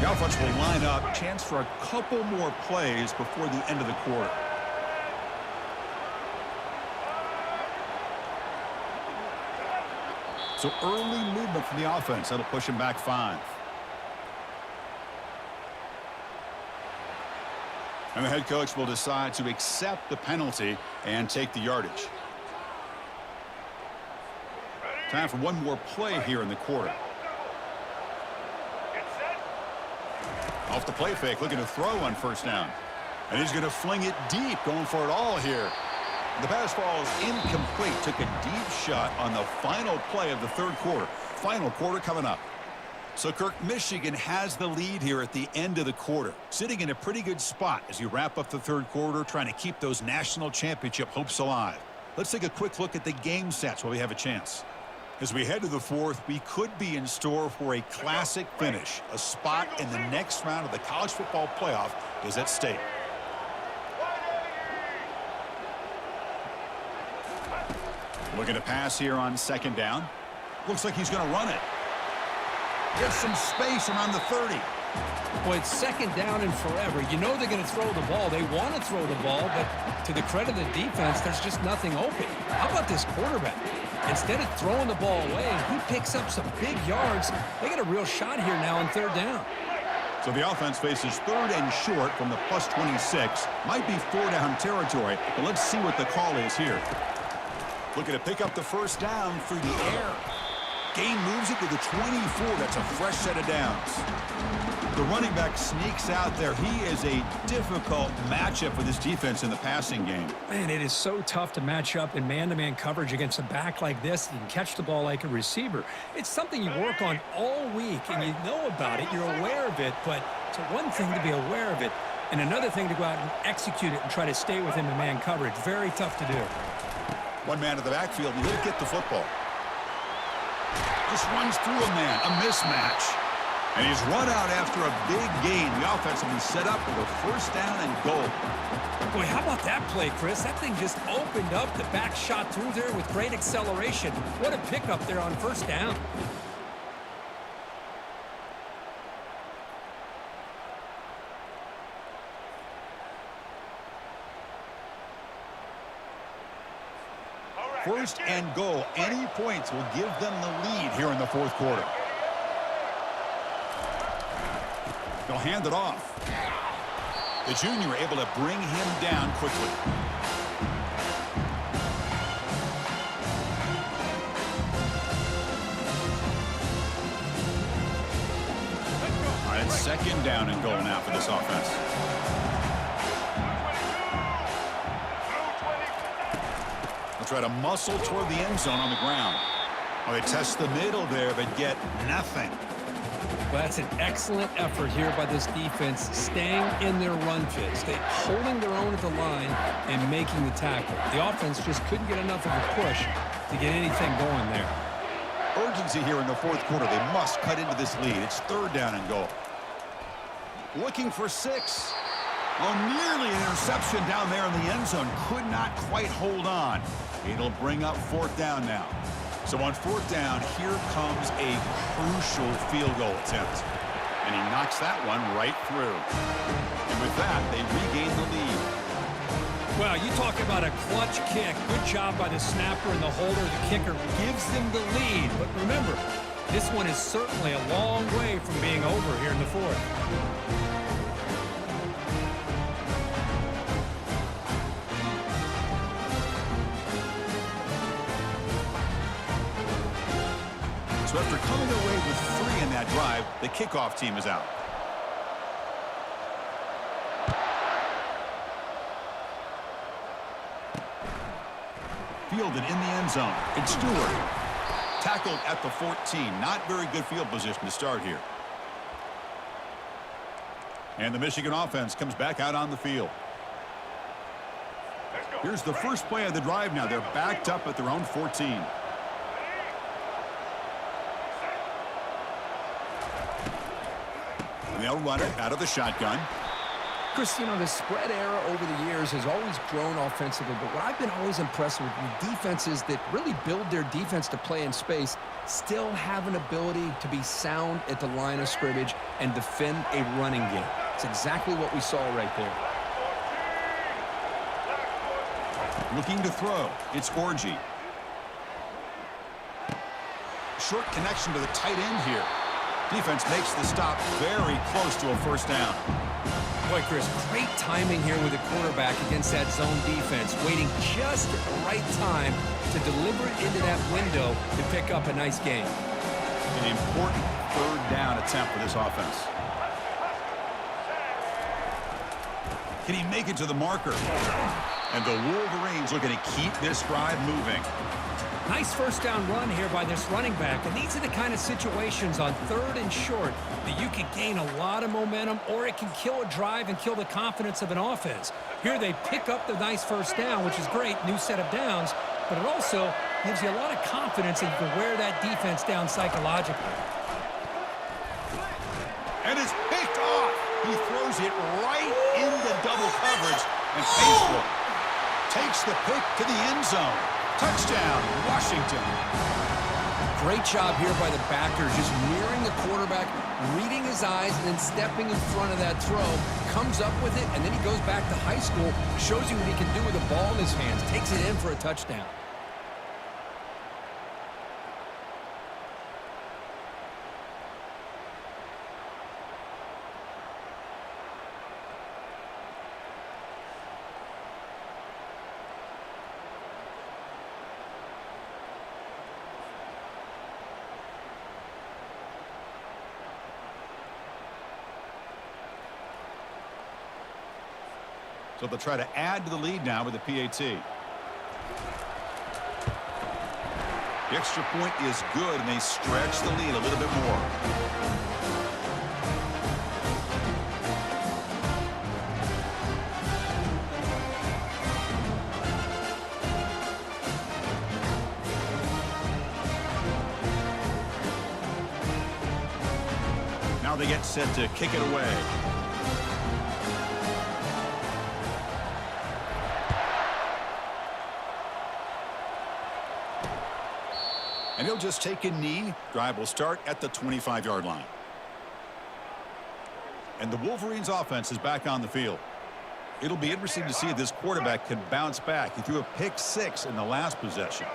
The offense will line up. Chance for a couple more plays before the end of the quarter. So early movement from the offense. That'll push him back 5. And the head coach will decide to accept the penalty and take the yardage. Time for one more play here in the quarter. Off the play fake, looking to throw on first down. And he's going to fling it deep, going for it all here. The pass falls incomplete. Took a deep shot on the final play of the 3rd quarter. Final quarter coming up. So, Kirk, Michigan has the lead here at the end of the quarter. Sitting in a pretty good spot as you wrap up the 3rd quarter, trying to keep those national championship hopes alive. Let's take a quick look at the game stats while we have a chance. As we head to the 4th, we could be in store for a classic finish. A spot in the next round of the college football playoff is at stake. Looking to pass here on 2nd down. Looks like he's going to run it. Gets some space around the 30. Boy, it's 2nd down and forever. You know they're going to throw the ball. They want to throw the ball, but to the credit of the defense, there's just nothing open. How about this quarterback? Instead of throwing the ball away, he picks up some big yards. They got a real shot here now on 3rd down. So the offense faces 3rd and short from the plus 26. Might be 4-down territory, but let's see what the call is here. Looking to pick up the first down through the air. Gain moves it to the 24. That's a fresh set of downs. The running back sneaks out there. He is a difficult matchup for this defense in the passing game. Man, it is so tough to match up in man-to-man coverage against a back like this. You can catch the ball like a receiver. It's something you work on all week, and you know about it. You're aware of it, but it's one thing to be aware of it, and another thing to go out and execute it and try to stay with him in man coverage. Very tough to do. One man in the backfield, and he'll get the football. Just runs through a man, a mismatch. And he's run out after a big gain. The offense will be set up with a first down and goal. Boy, how about that play, Chris? That thing just opened up. The back shot through there with great acceleration. What a pickup there on first down. First and goal. Any points will give them the lead here in the 4th quarter. They'll hand it off. The junior able to bring him down quickly. All right, second down and goal now for this offense. They'll try to muscle toward the end zone on the ground. Well, they test the middle there, but get nothing. Well, that's an excellent effort here by this defense, staying in their run fit, holding their own at the line and making the tackle. The offense just couldn't get enough of a push to get anything going there. Urgency here in the fourth quarter. They must cut into this lead. It's third down and goal. Looking for 6. Oh, nearly an interception down there in the end zone. Could not quite hold on. It'll bring up fourth down now. So on fourth down, here comes a crucial field goal attempt. And he knocks that one right through. And with that, they regain the lead. Well, you talk about a clutch kick. Good job by the snapper and the holder. The kicker gives them the lead. But remember, this one is certainly a long way from being over here in the fourth. So after coming away with 3 in that drive, the kickoff team is out. Fielded in the end zone. It's Stewart. Tackled at the 14. Not very good field position to start here. And the Michigan offense comes back out on the field. Here's the first play of the drive now. They're backed up at their own 14. And they'll run it out of the shotgun. Chris, you know, the spread era over the years has always grown offensively, but what I've been always impressed with defenses that really build their defense to play in space still have an ability to be sound at the line of scrimmage and defend a running game. It's exactly what we saw right there. Looking to throw. It's Orji. Short connection to the tight end here. Defense makes the stop very close to a first down. Boy, Chris, great timing here with the quarterback against that zone defense, waiting just at the right time to deliver it into that window to pick up a nice gain. An important third down attempt for this offense. Can he make it to the marker? And the Wolverines looking to keep this drive moving. Nice first down run here by this running back, and these are the kind of situations on third and short that you can gain a lot of momentum, or it can kill a drive and kill the confidence of an offense. Here they pick up the nice first down, which is great, new set of downs, but it also gives you a lot of confidence that you can wear that defense down psychologically. And it's picked off. He throws it right into double coverage, and Pace takes the pick to the end zone. Touchdown, Washington. Great job here by the backer, just mirroring the quarterback, reading his eyes, and then stepping in front of that throw, comes up with it, and then he goes back to high school, shows you what he can do with the ball in his hands, takes it in for a touchdown. So they'll try to add to the lead now with the PAT. The extra point is good, and they stretch the lead a little bit more. Now they get set to kick it away. And he'll just take a knee. Drive will start at the 25-yard line. And the Wolverines offense is back on the field. It'll be interesting to see if this quarterback can bounce back. He threw a pick-6 in the last possession.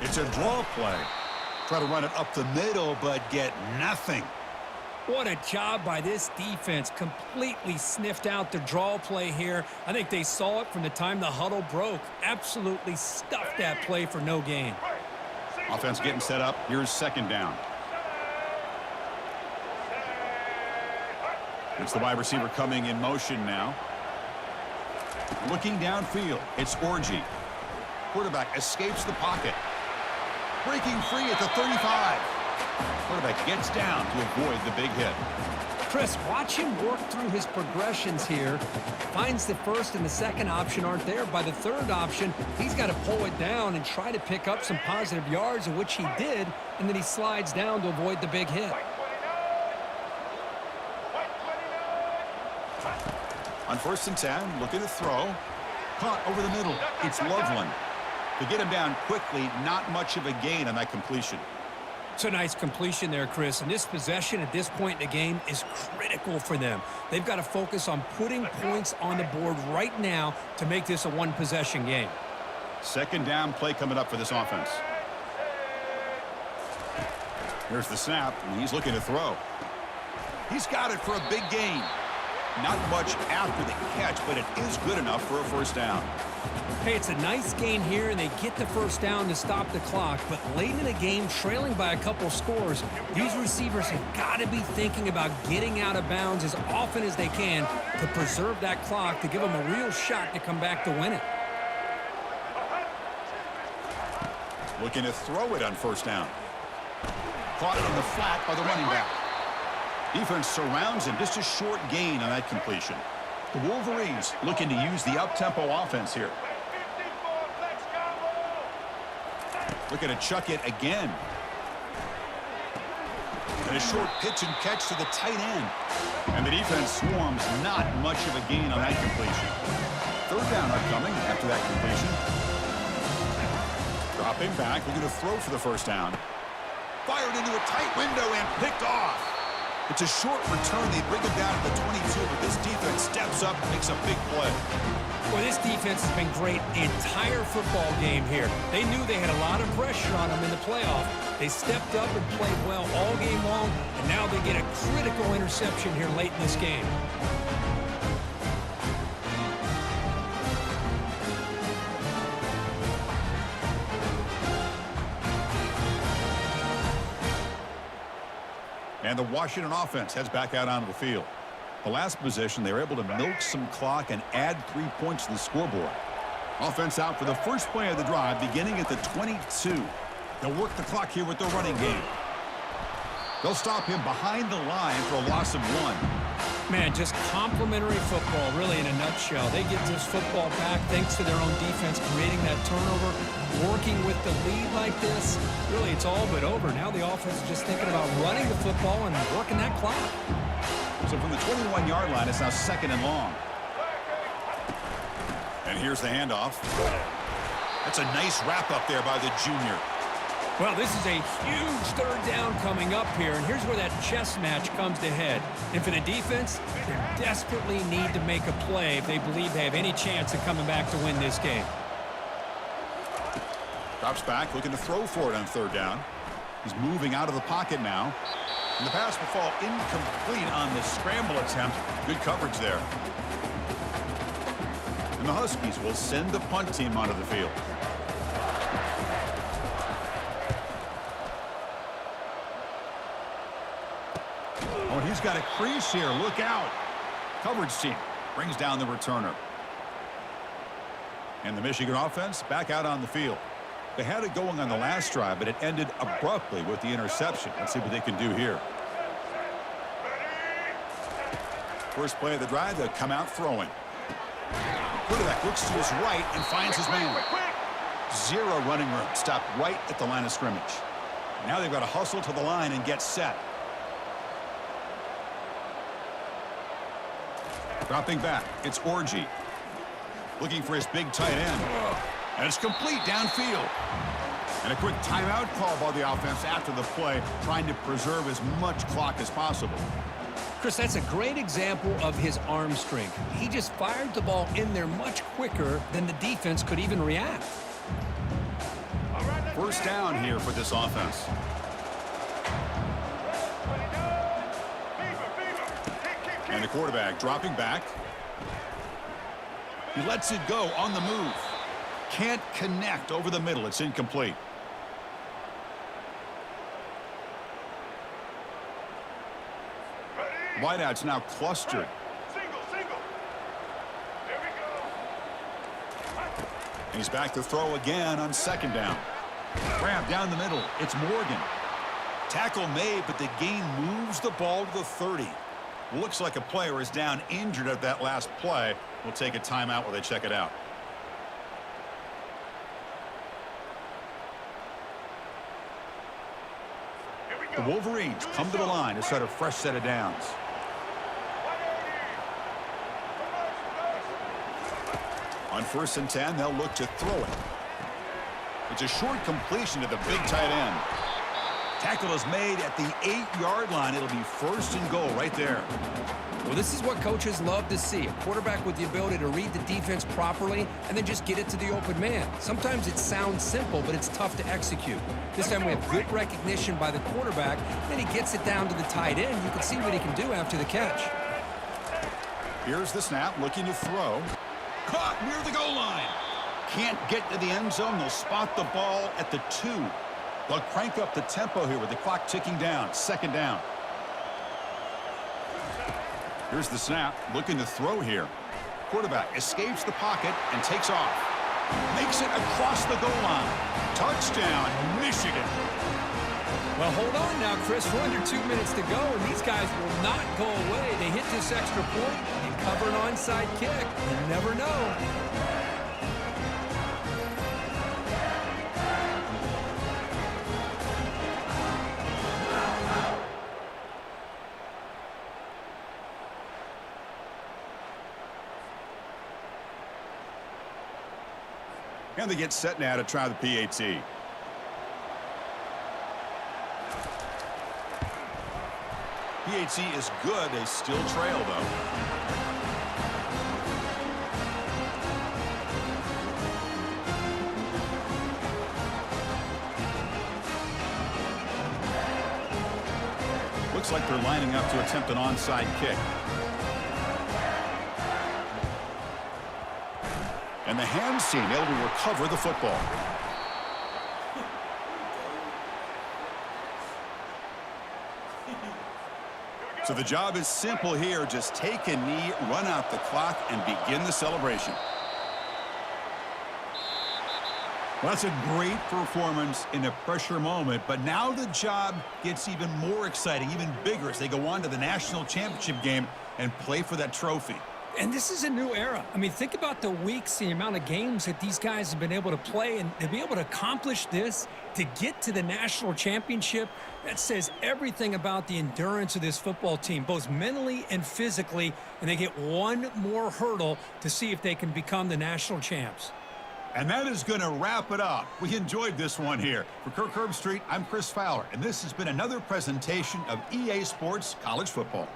It's a draw play. Try to run it up the middle, but get nothing. What a job by this defense. Completely sniffed out the draw play here. I think they saw it from the time the huddle broke. Absolutely stuffed that play for no gain. Offense getting set up. Here's second down. It's the wide receiver coming in motion now. Looking downfield. It's Orji. Quarterback escapes the pocket. Breaking free at the 35. Quarterback gets down to avoid the big hit. Chris, watch him work through his progressions here. Finds the first and the second option aren't there. By the third option, he's got to pull it down and try to pick up some positive yards, of which he did, and then he slides down to avoid the big hit. On 1st and 10, looking to throw. Caught over the middle. It's Loveland. To get him down quickly, not much of a gain on that completion. It's a nice completion there, Chris, and this possession at this point in the game is critical for them. They've got to focus on putting points on the board right now to make this a one-possession game. Second down play coming up for this offense. Here's the snap, and he's looking to throw. He's got it for a big gain. Not much after the catch, but it is good enough for a first down. Hey, it's a nice gain here, and they get the first down to stop the clock. But late in the game, trailing by a couple scores, these receivers have got to be thinking about getting out of bounds as often as they can to preserve that clock, to give them a real shot to come back to win it. Looking to throw it on first down. Caught it on the flat by the running back. Defense surrounds him. Just a short gain on that completion. The Wolverines looking to use the up-tempo offense here. Looking to chuck it again. And a short pitch and catch to the tight end. And the defense swarms. Not much of a gain on that completion. Third down upcoming after that completion. Dropping back, looking to throw for the first down. Fired into a tight window and picked off. It's a short return. They bring him down to the 22, but this defense steps up and makes a big play. Well, this defense has been great the entire football game here. They knew they had a lot of pressure on them in the playoff. They stepped up and played well all game long, and now they get a critical interception here late in this game. And the Washington offense heads back out onto the field. The last possession, they were able to milk some clock and add 3 points to the scoreboard. Offense out for the first play of the drive, beginning at the 22. They'll work the clock here with the running game. They'll stop him behind the line for a loss of 1. Man, just complimentary football, really, in a nutshell. They get this football back thanks to their own defense, creating that turnover, working with the lead like this. Really, it's all but over. Now the offense is just thinking about running the football and working that clock. So from the 21-yard line, it's now 2nd and long. And here's the handoff. That's a nice wrap-up there by the junior. Well, this is a huge third down coming up here, and here's where that chess match comes to head. And for the defense, they desperately need to make a play if they believe they have any chance of coming back to win this game. Drops back, looking to throw for it on third down. He's moving out of the pocket now. And the pass will fall incomplete on the scramble attempt. Good coverage there. And the Huskies will send the punt team onto the field. Oh, he's got a crease here. Look out. Coverage team brings down the returner. And the Michigan offense back out on the field. They had it going on the last drive, but it ended abruptly with the interception. Let's see what they can do here. First play of the drive, they'll come out throwing. Quarterback looks to his right and finds his man. Zero running room. Stopped right at the line of scrimmage. Now they've got to hustle to the line and get set. Dropping back, it's Orji. Looking for his big tight end. And it's complete downfield. And a quick timeout call by the offense after the play, trying to preserve as much clock as possible. Chris, that's a great example of his arm strength. He just fired the ball in there much quicker than the defense could even react. First down here for this offense. And the quarterback dropping back. He lets it go on the move. Can't connect over the middle. It's incomplete. Wideouts now clustered. And he's back to throw again on second down. Grab down the middle. It's Morgan. Tackle made, but the gain moves the ball to the 30. Looks like a player is down injured at that last play. We'll take a timeout while they check it out. The Wolverines come to the line to start a fresh set of downs. On 1st and 10, they'll look to throw it. It's a short completion to the big tight end. Tackle is made at the 8-yard line. It'll be 1st and goal right there. Well, this is what coaches love to see. A quarterback with the ability to read the defense properly and then just get it to the open man. Sometimes it sounds simple, but it's tough to execute. This time we have good recognition by the quarterback. Then he gets it down to the tight end. You can see what he can do after the catch. Here's the snap, looking to throw. Caught near the goal line. Can't get to the end zone. They'll spot the ball at the 2. They'll crank up the tempo here with the clock ticking down. 2nd down. Here's the snap, looking to throw here. Quarterback escapes the pocket and takes off. Makes it across the goal line. Touchdown, Michigan. Well, hold on now, Chris. We're under 2 minutes to go, and these guys will not go away. They hit this extra point and cover an onside kick. You never know. And they get set now to try the PAT. PAT is good. They still trail, though. Looks like they're lining up to attempt an onside kick. And the hands team able to recover the football. So the job is simple here. Just take a knee, run out the clock, and begin the celebration. Well, that's a great performance in a pressure moment, but now the job gets even more exciting, even bigger as they go on to the national championship game and play for that trophy. And this is a new era. I mean, think about the weeks, the amount of games that these guys have been able to play, and to be able to accomplish this, to get to the national championship, that says everything about the endurance of this football team, both mentally and physically, and they get one more hurdle to see if they can become the national champs. And that is going to wrap it up. We enjoyed this one here. For Kirk Herbstreit, I'm Chris Fowler, and this has been another presentation of EA Sports College Football.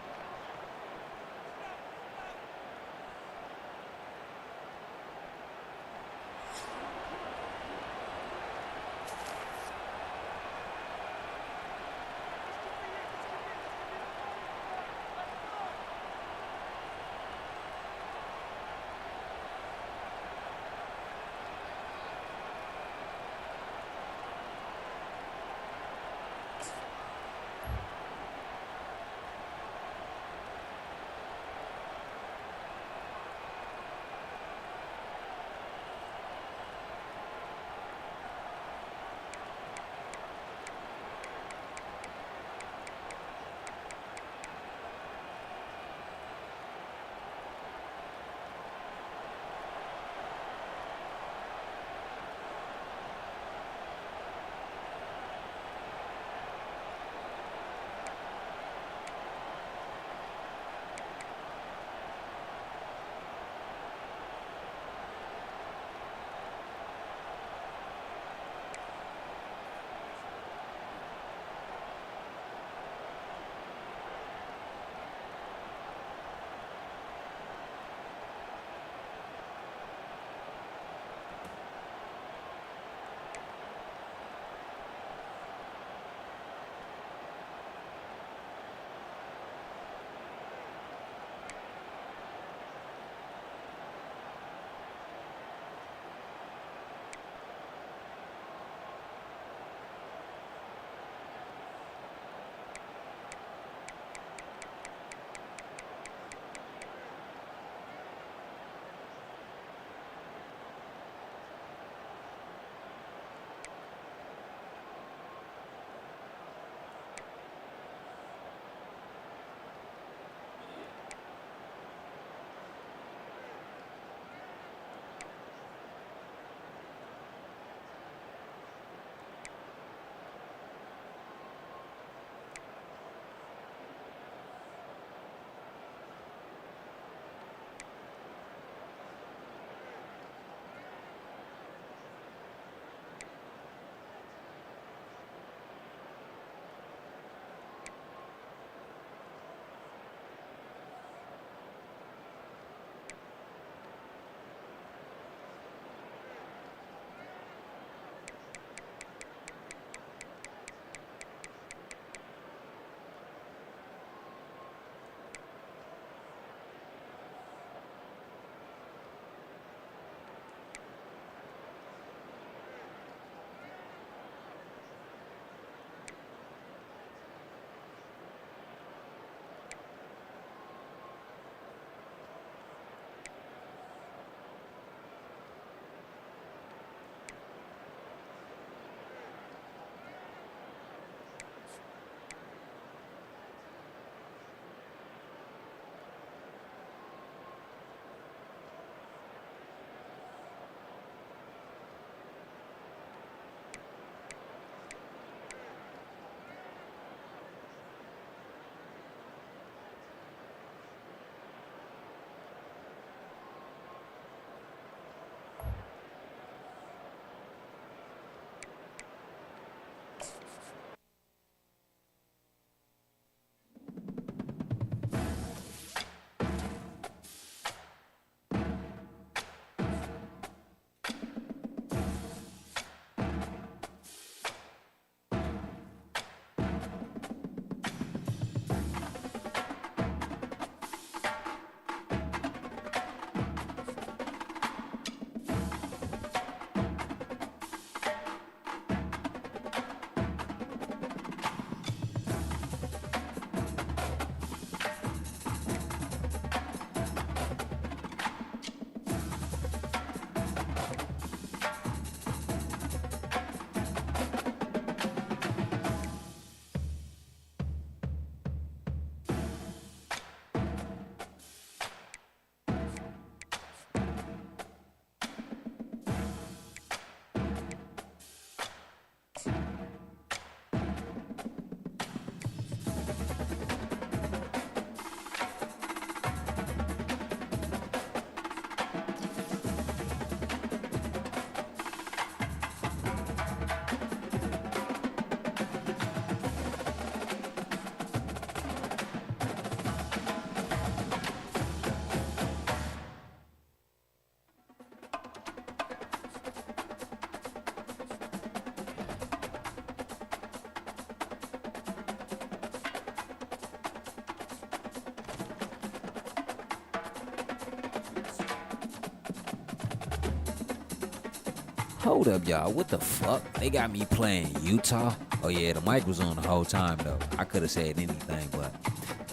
Hold up, y'all. What the fuck? They got me playing Utah? Oh, yeah, the mic was on the whole time, though. I could have said anything, but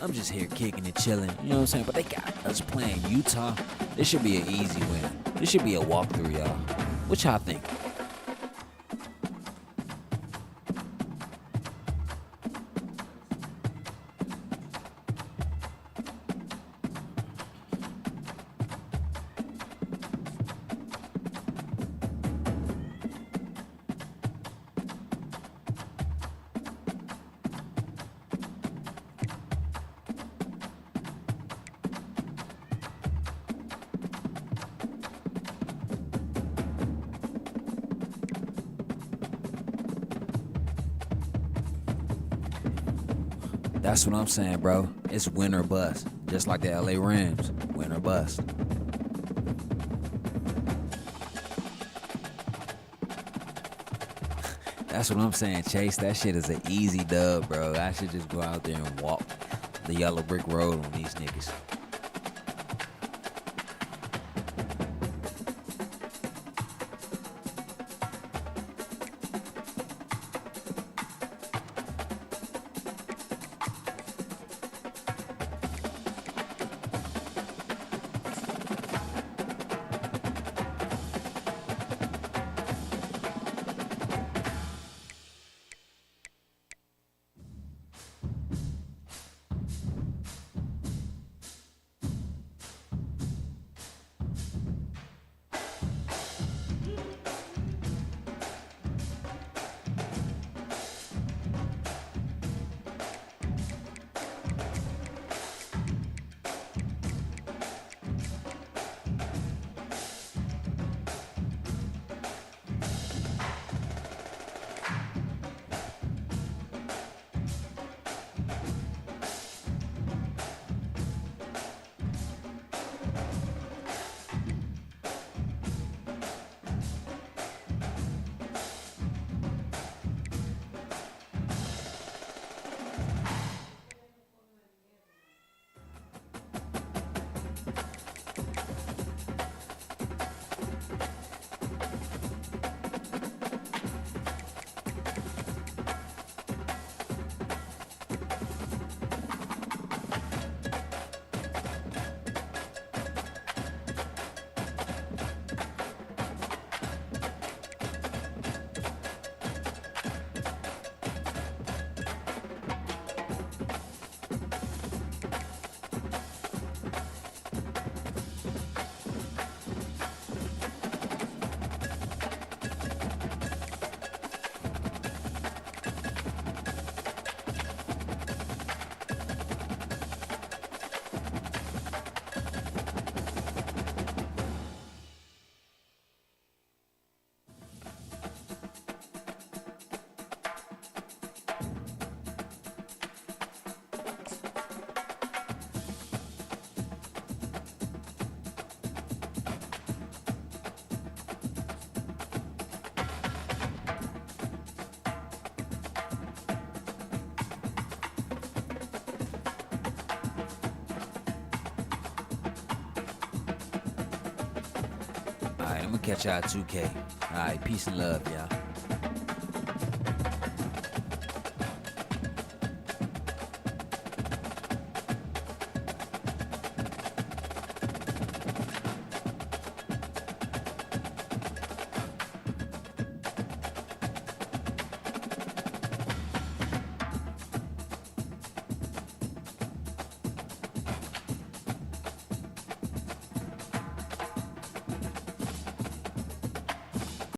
I'm just here kicking and chilling. You know what I'm saying? But they got us playing Utah. This should be an easy win. This should be a walkthrough, y'all. What y'all think? That's what I'm saying, bro. It's win or bust. Just like the LA Rams. Win or bust. That's what I'm saying, Chase. That shit is an easy dub, bro. I should just go out there and walk the yellow brick road on these niggas. Alright, I'm gonna catch y'all at 2K. Alright, peace and love, y'all.